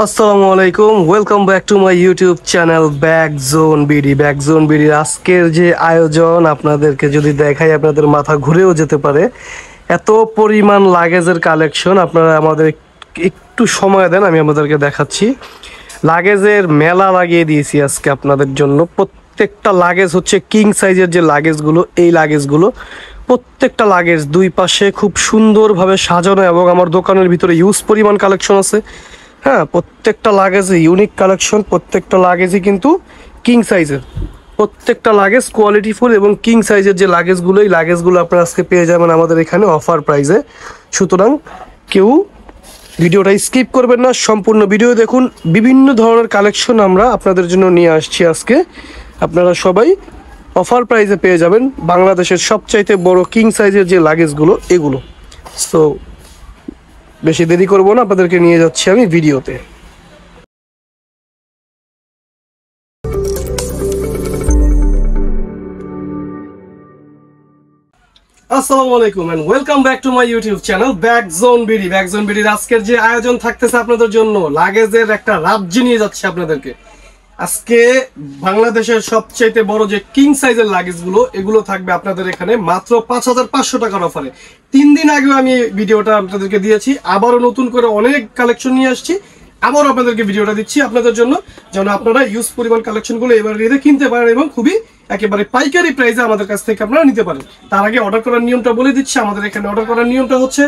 আসসালামু আলাইকুম, welcome back to my YouTube channel Backzone BD. ব্যাকজোন বিডির আজকের যে আয়োজন আপনাদেরকে যদি দেখাই আপনাদের মাথা ঘুরেও যেতে পারে। এত পরিমাণ লাগেজের কালেকশন, আপনারা আমাদের একটু সময় দেন, আমি আমাদেরকে দেখাচ্ছি। লাগেজের মেলা লাগিয়ে দিয়েছি আজকে আপনাদের জন্য। প্রত্যেকটা লাগেজ হচ্ছে কিং সাইজের যে লাগেজগুলো, এই লাগেজগুলো প্রত্যেকটা লাগেজ দুই পাশে খুব সুন্দরভাবে সাজানো এবং আমার দোকানের ভিতরে ইউজ পরিমাণ কালেকশন আছে। হ্যাঁ, প্রত্যেকটা লাগেজে ইউনিক কালেকশন, প্রত্যেকটা লাগেজই কিন্তু কিং সাইজের। প্রত্যেকটা লাগেজ কোয়ালিটিফুল এবং কিং সাইজের যে লাগেজগুলো, এই লাগেজগুলো আপনারা আজকে পেয়ে যাবেন আমাদের এখানে অফার প্রাইসে। সুতরাং কেউ ভিডিওটা স্কিপ করবেন না, সম্পূর্ণ ভিডিও দেখুন। বিভিন্ন ধরনের কালেকশন আমরা আপনাদের জন্য নিয়ে আসছি আজকে। আপনারা সবাই অফার প্রাইসে পেয়ে যাবেন বাংলাদেশের সবচাইতে বড় কিং সাইজের যে লাগেজগুলো এগুলো। সো বেশি দেরি করবো না, আপনাদেরকে নিয়ে যাচ্ছি আমি ভিডিওতে। আসসালামু আলাইকুম and welcome back to my YouTube channel Backzone BD. ব্যাকজোন বিডির আজকের যে আয়োজন থাকতেছে আপনাদের জন্য, লাগেজের একটা রাজ্য নিয়ে যাচ্ছে আপনাদেরকে আজকে। বাংলাদেশের সবচাইতে বড় যে কিং সাইজের লাগেজগুলো, এগুলো থাকবে আপনাদের এখানে মাত্র 5,500 টাকার অফারে। 3 দিন আগেও আমি ভিডিওটা আপনাদেরকে দিয়েছি, আবারও নতুন করে অনেক কালেকশন নিয়ে আসছি। আবারও আপনাদেরকে ভিডিওটা দিচ্ছি আপনাদের জন্য, যেন আপনারা ইউজ পরিমাণ কালেকশনগুলো এবার রেডে কিনতে পারেন এবং খুবই একেবারে পাইকারি প্রাইসে আমাদের কাছ থেকে আপনারা নিতে পারেন। তার আগে অর্ডার করার নিয়মটা বলে দিচ্ছি। আমাদের এখানে অর্ডার করার নিয়মটা হচ্ছে,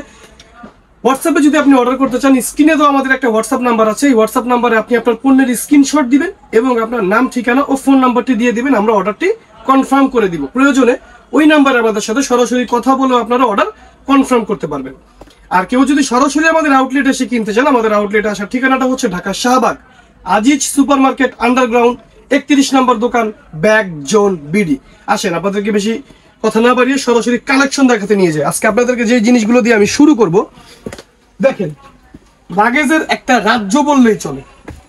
হোয়াটসঅ্যাপে যদি আপনি অর্ডার করতে চান, স্ক্রিনে তো আমাদের একটা হোয়াটসঅ্যাপ নাম্বার আছে। এই হোয়াটসঅ্যাপ নাম্বারে আপনি আপনার পণ্যের স্ক্রিনশট দিবেন এবং আপনার নাম, ঠিকানা ও ফোন নাম্বারটি দিয়ে দিবেন। আমরা অর্ডারটি কনফার্ম করে দিব। প্রয়োজনে ওই নাম্বারে আমাদের সাথে সরাসরি কথা বলেও আপনারা অর্ডার কনফার্ম করতে পারবেন। আর কেউ যদি সরাসরি আমাদের আউটলেট এসে কিনতে চান, আমাদের আউটলেটে আসার ঠিকানাটা হচ্ছে Dhaka Shahbag Aziz super market underground 31 নম্বর দোকান, ব্যাকজোন বিডি। আসেন, আপনাদেরকে বেশি কথা না বাড়িয়ে সরাসরি কালেকশন দেখাতে নিয়ে যায়। আজকে আপনাদেরকে যে জিনিসগুলো দিয়ে আমি শুরু করব, দেখেন, লাগেজের একটা রাজ্য বললেই চলে,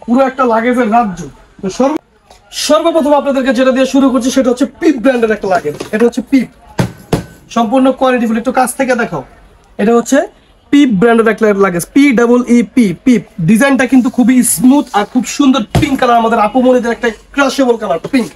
পুরো একটা লাগেজের রাজ্য। তো সর্বপ্রথম আপনাদেরকে যেটা দিয়ে শুরু করছি সেটা হচ্ছে পিপ ব্র্যান্ডের একটা লাগেজ। এটা হচ্ছে পিপ, সম্পূর্ণ কোয়ালিটিফুল। একটু কাছ থেকে দেখাও। এটা হচ্ছে পিপ ব্র্যান্ডের একটা লাগেজ, PEEP পিপ। ডিজাইনটা কিন্তু খুবই স্মুথ আর খুব সুন্দর পিঙ্ক কালার, আমাদের আপুমনিদের একটা ক্রাশেবল কালার পিঙ্ক,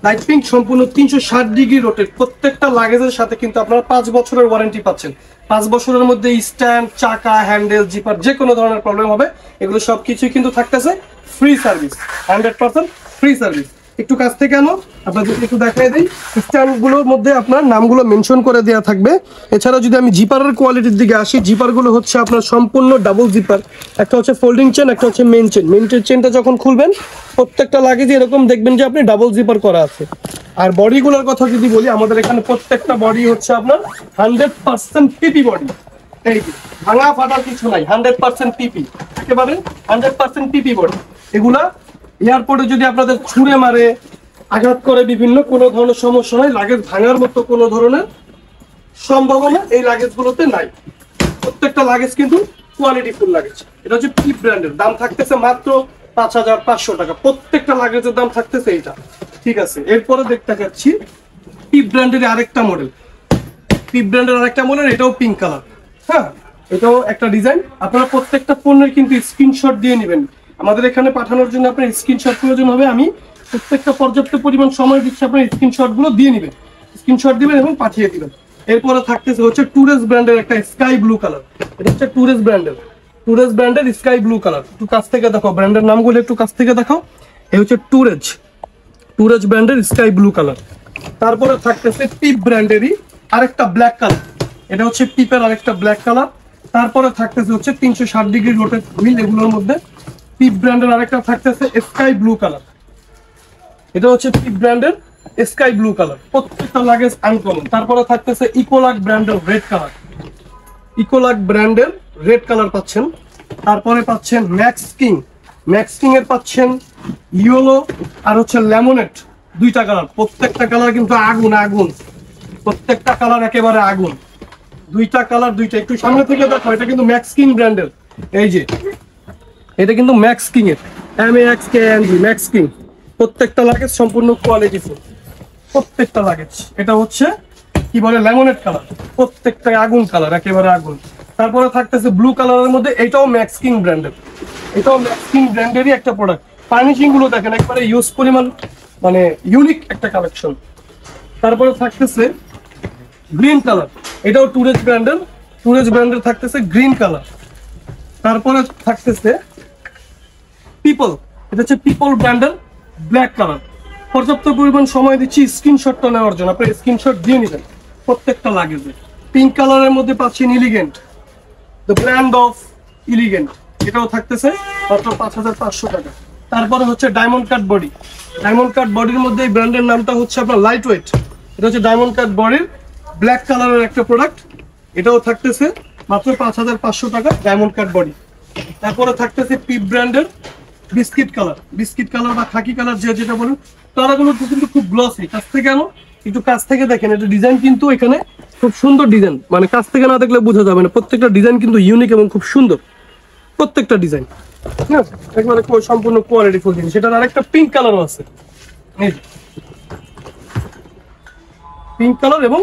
লাইট পিঙ্ক, সম্পূর্ণ 360 ডিগ্রি রোটেট। প্রত্যেকটা লাগেজের সাথে কিন্তু আপনারা 5 বছরের ওয়ারেন্টি পাচ্ছেন। 5 বছরের মধ্যে স্ট্যান্ড, চাকা, হ্যান্ডেল, জিপার যে কোনো ধরনের প্রবলেম হবে, এগুলো সবকিছুই কিন্তু থাকতেছে ফ্রি সার্ভিস, 100% ফ্রি সার্ভিস। একটু কাছ থেকে আনো, আপনাদেরকে একটু দেখাই দিই। স্ট্যান্ডগুলোর মধ্যে আপনার নামগুলো মেনশন করে দেওয়া থাকবে। এছাড়া যদি আমি জিপারের কোয়ালিটির দিকে আসি, জিপারগুলো হচ্ছে আপনার সম্পূর্ণ ডাবল জিপার। একটা হচ্ছে ফোল্ডিং চেন, একটা হচ্ছে মেন চেন। মেন চেনটা যখন খুলবেন, প্রত্যেকটা লাগেজে এরকম দেখবেন যে আপনি ডাবল জিপার করা আছে। আর বডিগুলোর কথা যদি বলি, আমাদের এখানে প্রত্যেকটা বডি হচ্ছে আপনার 100% পিপি বডি। এই যে ভাঙা ফাটার কিছু নাই, 100% পিপি, একেবারে 100% পিপি বডি। এগুলা এয়ারপোর্টে যদি আপনাদের ছুঁড়ে মারে, আঘাত করে, বিভিন্ন কোনো ধরনের সমস্যা নাই। লাগেজ ভাঙার মতো কোনো ধরনের সম্ভাবনা এই লাগেজগুলোতে নাই। প্রত্যেকটা লাগেজ কিন্তু কোয়ালিটি ফুল লাগেজ। এটা হচ্ছে পিপ ব্র্যান্ডের, দাম থাকতেছে মাত্র 5,500 টাকা। প্রত্যেকটা লাগেজের দাম থাকতেছে এইটা, ঠিক আছে। এরপরে দেখতে যাচ্ছি পিপ ব্র্যান্ডের আরেকটা মডেল। পিপ ব্র্যান্ডের আরেকটা মডেল, এটাও পিঙ্ক কালার। হ্যাঁ, এটাও একটা ডিজাইন। আপনারা প্রত্যেকটা পণ্যের কিন্তু স্ক্রিনশট দিয়ে নেবেন। আমাদের এখানে পাঠানোর জন্য আপনার স্ক্রিনশট প্রয়োজন হবে। আমি প্রত্যেকটা পর্যাপ্ত পরিমাণ সময় দিচ্ছি, আপনার স্ক্রিনশটগুলো দিয়ে নেবেন, স্ক্রিনশট দিবেন এবং পাঠিয়ে দিবেন। এরপরে থাকতেছে হচ্ছে টুরেস ব্র্যান্ডের একটা স্কাই ব্লু কালার। এটা হচ্ছে টুরেস ব্র্যান্ডের স্কাই ব্লু কালার। একটু কাছ থেকে দেখো, ব্র্যান্ডের নামগুলো একটু কাছ থেকে দেখাও। এই হচ্ছে টুরেজ ব্র্যান্ডের স্কাই ব্লু কালার। তারপরে থাকতেছে পিপ ব্র্যান্ডেরই আরেকটা ব্ল্যাক কালার। এটা হচ্ছে পিপের আরেকটা ব্ল্যাক কালার। তারপরে থাকতেছে হচ্ছে 360 ডিগ্রি রোটেট হুইল। এগুলোর মধ্যে পিপ ব্র্যান্ডের আরেকটা থাকতেছে স্কাই ব্লু কালার। এটা হচ্ছে পিপ ব্র্যান্ডের স্কাই ব্লু কালার। প্রত্যেকটা লাগেজ আনকমন। তারপরে থাকতেছে ইকোলাক ব্র্যান্ডের রেড কালার পাচ্ছেন। তারপরে পাচ্ছেন ম্যাক্স কিং এর পাচ্ছেন ইয়েলো আর হচ্ছে লেমনেড, দুইটা কালার। প্রত্যেকটা কালার কিন্তু আগুন, প্রত্যেকটা কালার একেবারে আগুন। দুইটা কালার, দুইটা। একটু সামনে থেকে দেখো, এটা কিন্তু ম্যাক্স কিং ব্র্যান্ডের। এই যে এটা কিন্তু ম্যাক্স কিং এর, MAXKNG ম্যাক্স কিং। প্রত্যেকটা লাগেজ সম্পূর্ণ কোয়ালিটিফুল, প্রত্যেকটা লাগেজ। এটা হচ্ছে কি বলে, লেমনেড কালার। প্রত্যেকটা আগুন কালার, একেবারে আগুন। তারপরে থাকতেছে ব্লু কালারের মধ্যে, এটাও ম্যাক্স কিং ব্র্যান্ডের। এটাও ম্যাক্সিন ব্র্যান্ডেরই একটা প্রোডাক্ট। ফার্নিশিং গুলো দেখেন একবারে ইউজ পরিমাণ, মানে ইউনিক একটা কালেকশন। তারপরে থাকতেছে গ্রিন কালার, এটাও টুরেজ ব্র্যান্ডের থাকতেছে গ্রিন কালার। তারপরে থাকতেছে পিপল, এটা হচ্ছে পিপল ব্র্যান্ডের ব্ল্যাক কালার। পর্যাপ্ত পরিমাণ সময় দিচ্ছি স্ক্রিনশটটা নেওয়ার জন্য, আপনি স্ক্রিনশট দিয়ে নেবেন প্রত্যেকটা লাগেজে। পিঙ্ক কালারের মধ্যে পাচ্ছেন elegant, the brand of elegant, এটাও থাকতেছে মাত্র 5500 টাকা। তারপরে হচ্ছে diamond cut body, diamond cut বডির মধ্যে এই ব্র্যান্ডের নামটা হচ্ছে আপনার লাইট ওয়েট, এটা হচ্ছে ডায়মন্ড কাট বডির ব্ল্যাক কালারের একটা প্রোডাক্ট, এটাও থাকতেছে মাত্র 5500 টাকা ডায়মন্ড কাট বডি। তারপরে থাকতেছে পিপ ব্র্যান্ডের বিস্কিট কালার বা খাকি কালার যে যেটা বলেন, তারাগুলো কিন্তু খুব গ্লসি। কাছ থেকে আনো, একটু কাছ থেকে দেখেন, এটা ডিজাইন কিন্তু এখানে খুব সুন্দর ডিজাইন, মানে কাছ থেকে না দেখলে বোঝা যাবে না। প্রত্যেকটা ডিজাইন কিন্তু ইউনিক এবং খুব সুন্দর প্রত্যেকটা ডিজাইন, ঠিক আছে, একবারে সম্পূর্ণ কোয়ালিটি ফুল জিনিস। সেটার আরেকটা পিঙ্ক কালারও আছে, পিঙ্ক কালার এবং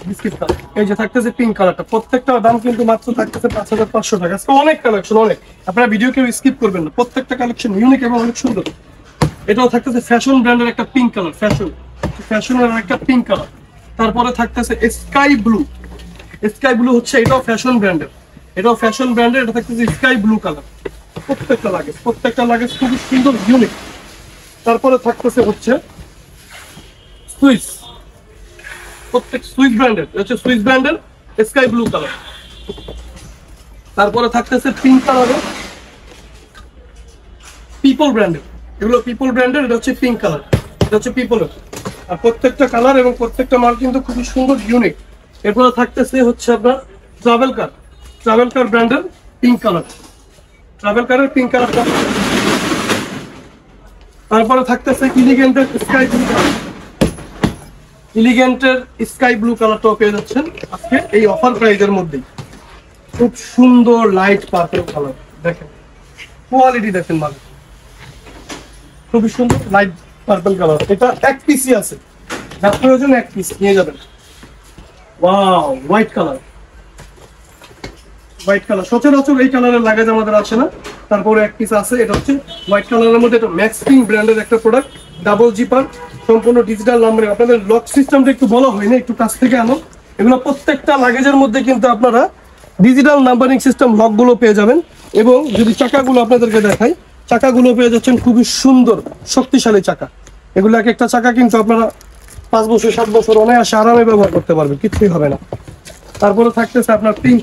বিস্কিট কালার, এই যে থাকতেছে পিঙ্ক কালারটা। প্রত্যেকটা দাম কিন্তু মাত্র থাকতেছে 5500 টাকা। অনেক কালেকশন, অনেক, আপনারা ভিডিও কেউ স্কিপ করবেন না, প্রত্যেকটা কালেকশন ইউনিক এবং অনেক সুন্দর। এটাও থাকতেছে ফ্যাশন ব্র্যান্ডের একটা পিঙ্ক কালার, ফ্যাশনের একটা পিঙ্ক কালার। তারপরে থাকতেছে স্কাই ব্লু হচ্ছে, এটাও ফ্যাশন ব্র্যান্ডের, এটা থাকতেছে স্কাই ব্লু কালার। প্রত্যেকটা লাগেজ খুবই সুন্দর ইউনিক। তারপরে থাকতেছে হচ্ছে সুইস ব্র্যান্ডের স্কাই ব্লু কালার। তারপরে থাকতেছে পিঙ্ক কালারের পিপল ব্র্যান্ডের, এগুলো পিপল ব্র্যান্ডের, এটা হচ্ছে পিঙ্ক কালার, এটা হচ্ছে পিপলের। আর প্রত্যেকটা কালার এবং প্রত্যেকটা মাল কিন্তু খুবই সুন্দর ইউনিক। এরপরে থাকতেছে হচ্ছে আপনার ট্রাভেল কার ব্র্যান্ডের পিঙ্ক কালার, পিঙ্ক কালারটা। তারপরে থাকতেছে ইলিগেন্টের স্কাই ব্লু কালারটাও পেয়ে যাচ্ছেন আজকে এই অফার প্রাইজের মধ্যেই। খুব সুন্দর লাইট পার্পল কালার, দেখেন কোয়ালিটি দেখেন, মানে খুবই সুন্দর লাইট পার্পল কালার। এটা এক পিসই আছে, যার প্রয়োজন এক পিস নিয়ে যাবেন। ওয়াও, হোয়াইট কালার, সচরাচর এই কালারের লাগেজ আমাদের আছে না, তারপরে এক পিস আছে। এটা হচ্ছে হোয়াইট কালারের মধ্যে, এটা ম্যাক্সপিং ব্র্যান্ডের একটা প্রোডাক্ট, ডাবল জিপার, সম্পূর্ণ ডিজিটাল নাম্বারিং। আপনাদের লক সিস্টেমটা একটু বলা হয়নি, একটু কাছ থেকে আনো। এগুলো প্রত্যেকটা লাগেজের মধ্যে কিন্তু আপনারা ডিজিটাল নাম্বারিং সিস্টেম লকগুলো পেয়ে যাবেন। এবং যদি চাকাগুলো আপনাদেরকে দেখাই, চাকাগুলো পেয়ে যাচ্ছেন খুবই সুন্দর শক্তিশালী চাকা। এগুলো এক একটা চাকা কিন্তু আপনারা 5 বছর 7 বছর অনায়াসে আরামে ব্যবহার করতে পারবেন, কিছুই হবে না। তারপরে থাকতেছে আপনার পিঙ্ক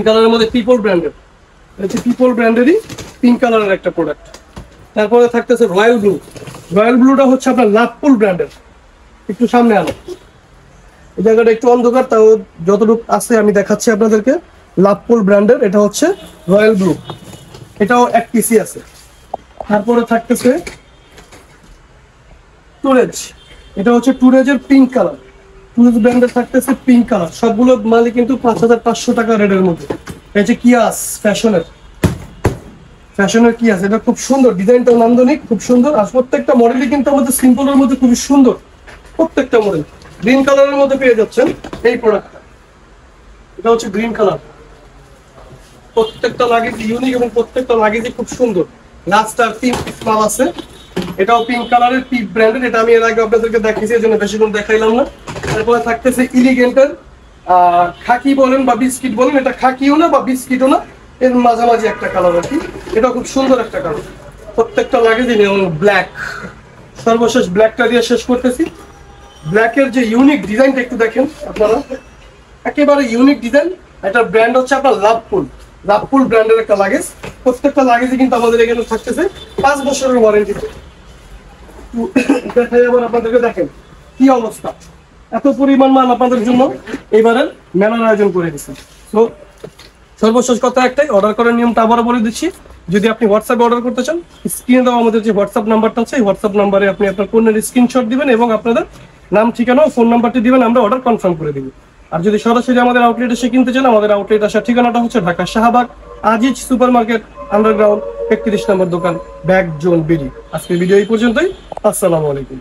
কালারের মধ্যে পিপল ব্র্যান্ডেরই পিঙ্ক কালারের একটা প্রোডাক্ট। তারপরে থাকতেছে রয়্যাল ব্লুটা হচ্ছে আপনার লাভপুল ব্র্যান্ডের। একটু সামনে আনো, এই জায়গাটা একটু অন্ধকার, তাও যতটুকু আছে আমি দেখাচ্ছি আপনাদেরকে। লাভপুল ব্র্যান্ডের, এটা হচ্ছে রয়্যাল ব্লু, এটাও এক পিসি আছে। তারপরে থাকতেছে টুরেজ, এটা হচ্ছে টুরেজের পিঙ্ক কালার, টুরেজ ব্র্যান্ডের থাকতেছে পিঙ্ক কালার। সবগুলো মালই কিন্তু 5500 টাকা রেটের মধ্যে। এটা হচ্ছে কিয়াস ফ্যাশনের কিয়াস, এটা খুব সুন্দর, ডিজাইনটাও নান্দনিক, খুব সুন্দর। আর প্রত্যেকটা মডেলই কিন্তু আমাদের সিম্পলের মধ্যে খুবই সুন্দর, প্রত্যেকটা মডেল। গ্রিন কালারের মধ্যে পেয়ে যাচ্ছেন এই প্রোডাক্টটা, এটা হচ্ছে গ্রিন কালার। প্রত্যেকটা লাগেজ ইউনিক এবং প্রত্যেকটা লাগেজই খুব সুন্দর। লাস্টটা পিঙ্ক মাল আছে, এটাও পিঙ্ক কালারের, পিপ ব্র্যান্ডের। এটা আমি এর আগে আপনাদেরকে দেখিয়েছি, এর জন্য বেশিক্ষণ দেখাইলাম না। তারপরে থাকতেছে ইলিগেন্টের খাকি বলেন বা বিস্কিট বলেন, এটা খাকিও না বা বিস্কিটও না, এর মাঝামাঝি একটা কালার আর কি। এটা খুব সুন্দর একটা কালার। প্রত্যেকটা লাগেজই এবং ব্ল্যাক, সর্বশেষ ব্ল্যাকটা দিয়ে শেষ করতেছি। ব্ল্যাকের যে ইউনিক ডিজাইনটা একটু দেখেন আপনারা, একেবারে ইউনিক ডিজাইন। এটা ব্র্যান্ড হচ্ছে আপনার লাভপুল ব্র্যান্ডের একটা লাগেজ। প্রত্যেকটা লাগেজই কিন্তু আমাদের এখানে থাকতেছে 5 বছরের ওয়ারেন্টিতে। দেখাই আবার আপনাদেরকে, দেখেন কি অবস্থা, এত পরিমাণ মাল আপনাদের জন্য এবারে মেলার আয়োজন করে দিচ্ছেন। তো সর্বশেষ কথা একটাই, অর্ডার করার নিয়মটা আবারও বলে দিচ্ছি। যদি আপনি হোয়াটসঅ্যাপে অর্ডার করতে চান, স্ক্রিনে দেওয়া আমাদের যে হোয়াটসঅ্যাপ নাম্বারটা আছে, এই হোয়াটসঅ্যাপ নাম্বারে আপনি আপনার পণ্যের স্ক্রিনশট দিবেন এবং আপনাদের নাম, ঠিকানা ও ফোন নাম্বারটি দিবেন, আমরা অর্ডার কনফার্ম করে দিব। আর যদি সরাসরি আমাদের আউটলেট এসে কিনতে চান, আমাদের আউটলেট আসার ঠিকানাটা হচ্ছে Dhaka Shahbag Aziz super market underground 31 নম্বর দোকান, ব্যাগ জোন বিডি। আজকের ভিডিও এই পর্যন্তই। আসসালামু আলাইকুম।